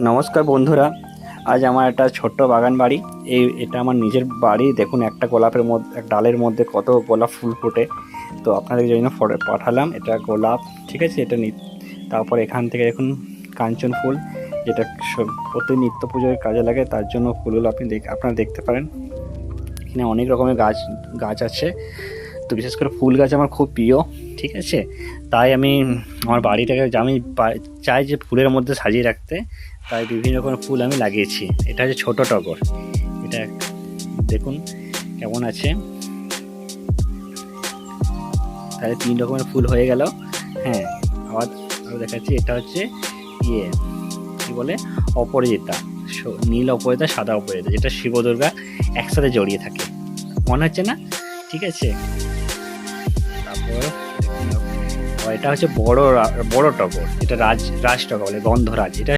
নমস্কার বন্ধুরা, আজ আমার একটা ছোট্ট বাগান বাড়ি। এটা আমার নিজের বাড়ি। দেখুন একটা গোলাপের মধ্যে, এক ডালের মধ্যে কত গোলাপ ফুল ফোটে। তো আপনাদের জন্য পাঠালাম এটা গোলাপ, ঠিক আছে। তারপর এখান থেকে দেখুন কাঞ্চন ফুল, যেটা প্রতি নিত্য পুজোয় কাজে লাগে, তার জন্য ফুলগুলো আপনারা দেখতে পারেন। এখানে অনেক রকমের গাছ আছে। তো বিশেষ করে ফুল গাছ আমার খুব প্রিয়, ঠিক আছে। তাই আমি আমার বাড়িটাকে চাই যে ফুলের মধ্যে সাজিয়ে রাখতে, তাই বিভিন্ন রকমের ফুল আমি লাগিয়েছি। এটা হচ্ছে ছোট টগর। এটা দেখুন কেমন আছে। তাহলে 3 রকমের ফুল হয়ে গেল। হ্যাঁ, আবার দেখাচ্ছি। এটা হচ্ছে কি বলে, অপরাজিতা। নীল অপরাজিতা, সাদা অপরাজিতা, যেটা শিব দুর্গা একসাথে জড়িয়ে থাকে, মনে হচ্ছে না? ঠিক আছে। তারপর এটা হচ্ছে বড় টগর, এটা রাজ টগর বলে, গন্ধরাজ। এটা